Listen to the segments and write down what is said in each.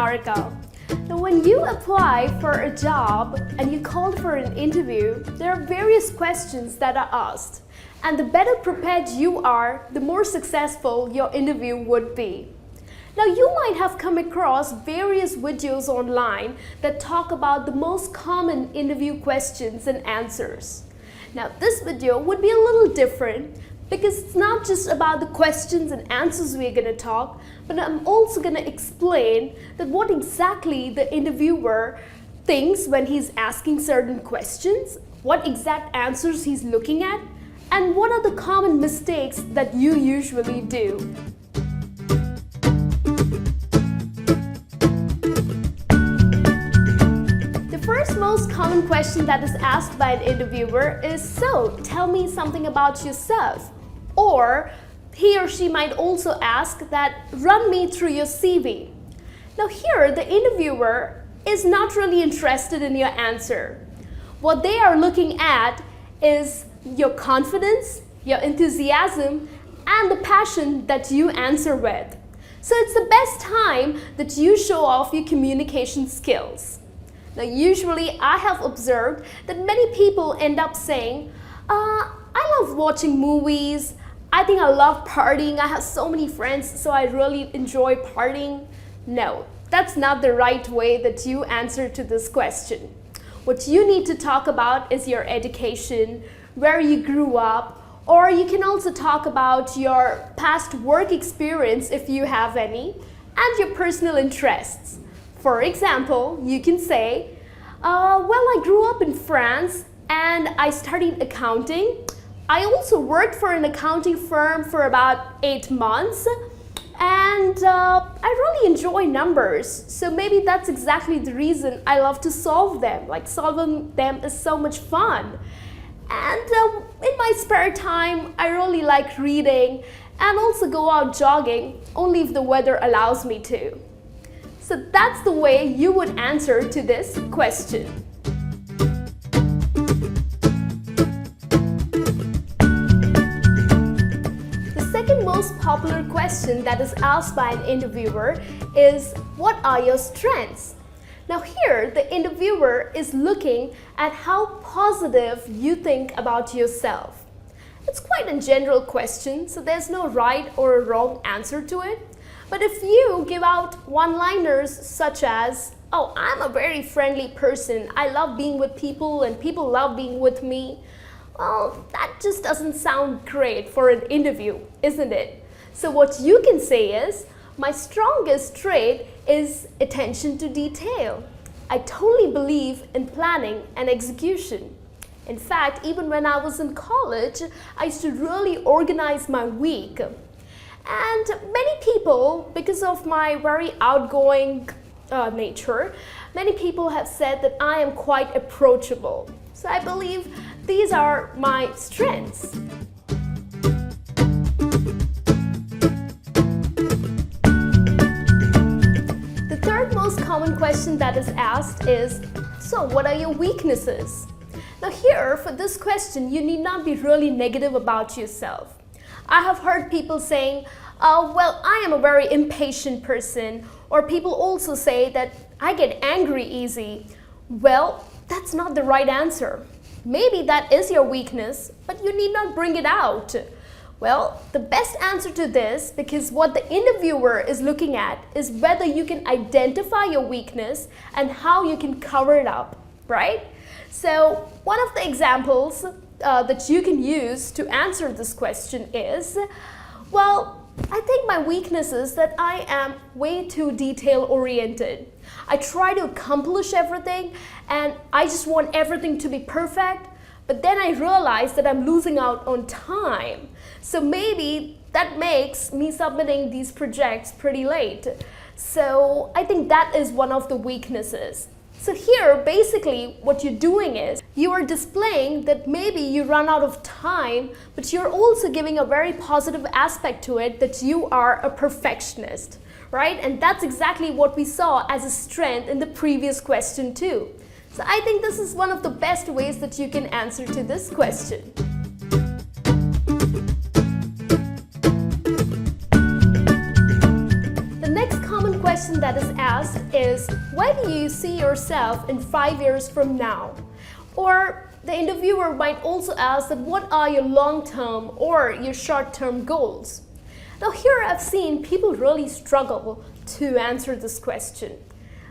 Niharika. Now, when you apply for a job and you call for an interview, there are various questions that are asked. And the better prepared you are, the more successful your interview would be. Now, you might have come across various videos online that talk about the most common interview questions and answers. Now, this video would be a little different because it's not just about the questions and answers we're going to talk, but I'm also going to explain that what exactly the interviewer thinks when he's asking certain questions, what exact answers he's looking at, and what are the common mistakes that you usually do. The first most common question that is asked by an interviewer is, so tell me something about yourself. Or he or she might also ask that, run me through your CV. Now here, the interviewer is not really interested in your answer. What they are looking at is your confidence, your enthusiasm, and the passion that you answer with. So it's the best time that you show off your communication skills. Now usually I have observed that many people end up saying, I love watching movies, I think I love partying, I have so many friends, so I really enjoy partying. No, that's not the right way that you answer to this question. What you need to talk about is your education, where you grew up, or you can also talk about your past work experience if you have any, and your personal interests. For example, you can say, well, I grew up in France and I studied accounting. I also worked for an accounting firm for about 8 months, and I really enjoy numbers. So maybe that's exactly the reason I love to solve them. Like, solving them is so much fun. And in my spare time, I really like reading and also go out jogging, only if the weather allows me to. So that's the way you would answer to this question. Most popular question that is asked by an interviewer is, what are your strengths? Now here, the interviewer is looking at how positive you think about yourself. It's quite a general question, so there's no right or a wrong answer to it. But if you give out one-liners such as, oh, I'm a very friendly person, I love being with people and people love being with me, well, that just doesn't sound great for an interview, isn't it? So what you can say is, my strongest trait is attention to detail. I totally believe in planning and execution. In fact, even when I was in college, I used to really organize my week. And many people, because of my very outgoing nature, many people have said that I am quite approachable. So I believe these are my strengths. The third most common question that is asked is, so what are your weaknesses? Now here, for this question, you need not be really negative about yourself. I have heard people saying, well, I am a very impatient person, or people also say that I get angry easy. Well, that's not the right answer. Maybe that is your weakness, but you need not bring it out. Well, the best answer to this, because what the interviewer is looking at is whether you can identify your weakness and how you can cover it up, right? So one of the examples that you can use to answer this question is, well, I think my weakness is that I am way too detail-oriented. I try to accomplish everything and I just want everything to be perfect, but then I realize that I'm losing out on time. So maybe that makes me submitting these projects pretty late. So I think that is one of the weaknesses. So here, basically, what you're doing is you are displaying that maybe you run out of time, but you're also giving a very positive aspect to it, that you are a perfectionist, right? And that's exactly what we saw as a strength in the previous question too. So I think this is one of the best ways that you can answer to this question. The next common question that is asked asked is, where do you see yourself in 5 years from now? Or the interviewer might also ask that what are your long-term or your short-term goals? Now here I've seen people really struggle to answer this question.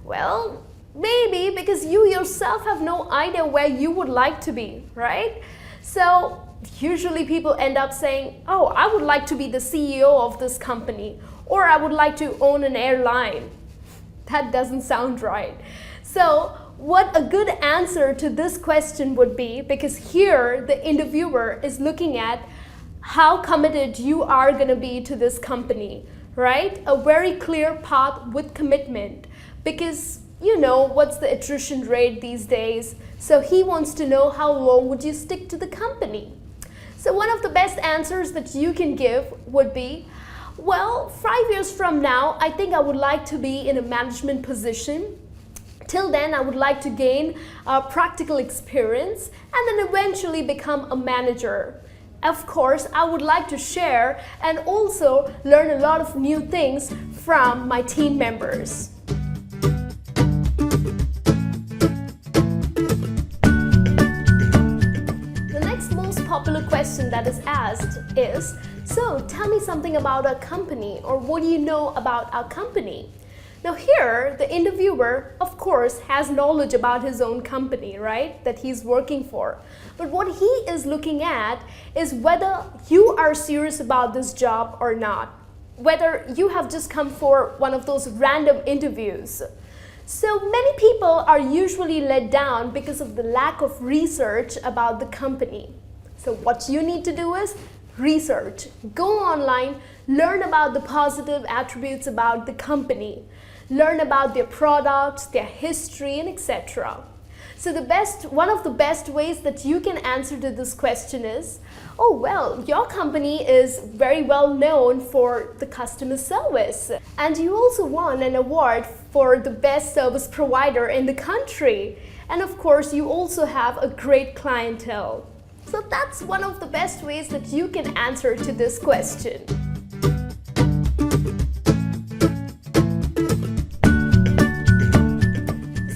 Well, maybe because you yourself have no idea where you would like to be, right? So usually people end up saying, oh, I would like to be the CEO of this company, or I would like to own an airline. That doesn't sound right. So what a good answer to this question would be, because here the interviewer is looking at how committed you are going to be to this company, right? A very clear path with commitment, because you know what's the attrition rate these days. So he wants to know how long would you stick to the company. So one of the best answers that you can give would be, well, 5 years from now, I think I would like to be in a management position. Till then, I would like to gain practical experience and then eventually become a manager. Of course, I would like to share and also learn a lot of new things from my team members. Popular question that is asked is, so tell me something about our company, or what do you know about our company? Now here, the interviewer, of course, has knowledge about his own company, right, that he's working for. But what he is looking at is whether you are serious about this job or not, whether you have just come for one of those random interviews. So many people are usually let down because of the lack of research about the company. So what you need to do is research. Go online, learn about the positive attributes about the company, learn about their products, their history, and etc. So one of the best ways that you can answer to this question is, oh well, your company is very well known for the customer service, and you also won an award for the best service provider in the country. And of course, you also have a great clientele. So that's one of the best ways that you can answer to this question.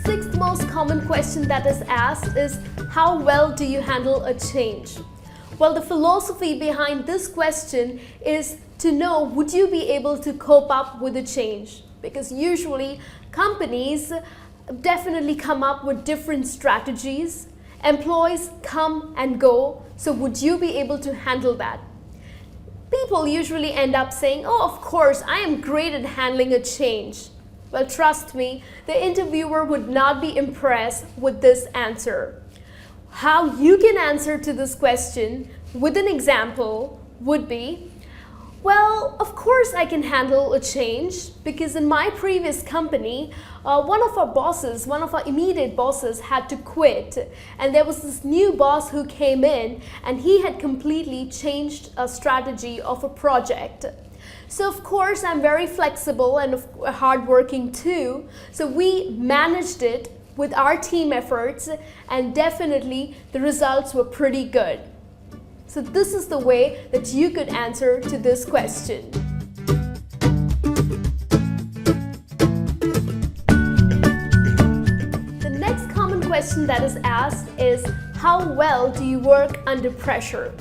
Sixth most common question that is asked is, how well do you handle a change? Well, the philosophy behind this question is to know, would you be able to cope up with a change? Because usually companies definitely come up with different strategies. Employees come and go, so would you be able to handle that? People usually end up saying, oh, of course, I am great at handling a change. Well, trust me, the interviewer would not be impressed with this answer. How you can answer to this question with an example would be, well, of course I can handle a change, because in my previous company, one of our immediate bosses had to quit, and there was this new boss who came in, and he had completely changed a strategy of a project. So of course I'm very flexible and hardworking too, so we managed it with our team efforts, and definitely the results were pretty good. So this is the way that you could answer to this question. The next common question that is asked is, how well do you work under pressure?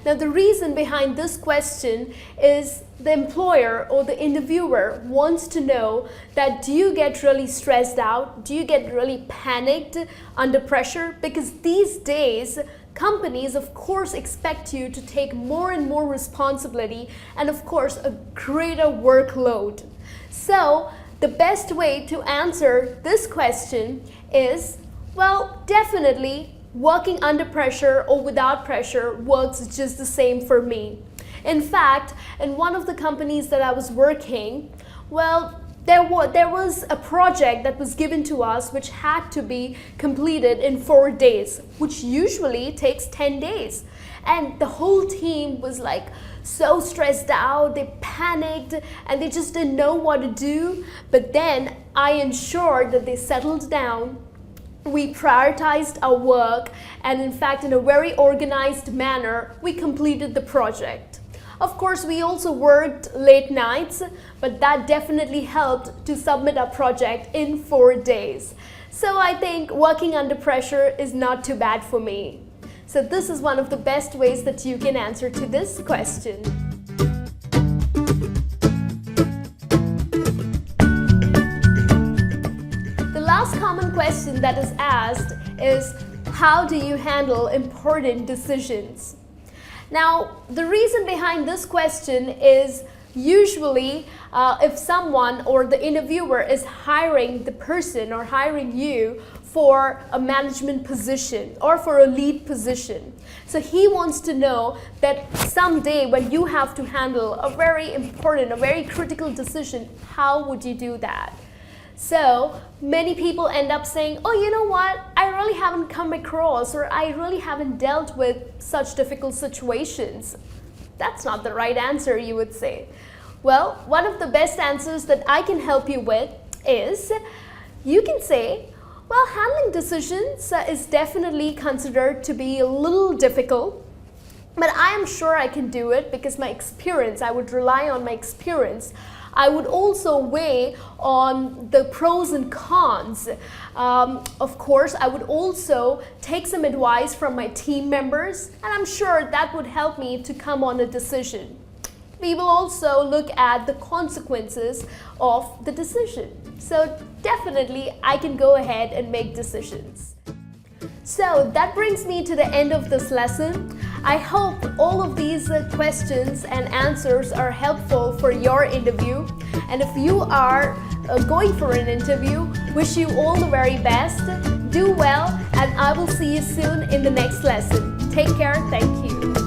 Now the reason behind this question is the employer or the interviewer wants to know that, do you get really stressed out? Do you get really panicked under pressure? Because these days, companies of course expect you to take more and more responsibility and of course a greater workload. So the best way to answer this question is, well, definitely working under pressure or without pressure works just the same for me. In fact, in one of the companies that I was working, well, there was a project that was given to us which had to be completed in 4 days, which usually takes 10 days. And the whole team was like so stressed out, they panicked, and they just didn't know what to do. But then I ensured that they settled down. We prioritized our work, and in fact, in a very organized manner, we completed the project. Of course, we also worked late nights, but that definitely helped to submit our project in 4 days. So I think working under pressure is not too bad for me. So this is one of the best ways that you can answer to this question. The last common question that is asked is, how do you handle important decisions? Now, the reason behind this question is usually if someone or the interviewer is hiring the person or hiring you for a management position or for a lead position. So he wants to know that someday when you have to handle a very important, a very critical decision, how would you do that? So many people end up saying, oh, you know what, I really haven't come across or I really haven't dealt with such difficult situations. That's not the right answer, you would say. Well, one of the best answers that I can help you with is, you can say, well, handling decisions is definitely considered to be a little difficult, but I am sure I can do it because my experience, I would rely on my experience. I would also weigh on the pros and cons. Of course, I would also take some advice from my team members, and I'm sure that would help me to come on a decision. We will also look at the consequences of the decision. So definitely, I can go ahead and make decisions. So that brings me to the end of this lesson. I hope all of these questions and answers are helpful for your interview. And if you are going for an interview, wish you all the very best. Do well, and I will see you soon in the next lesson. Take care. Thank you.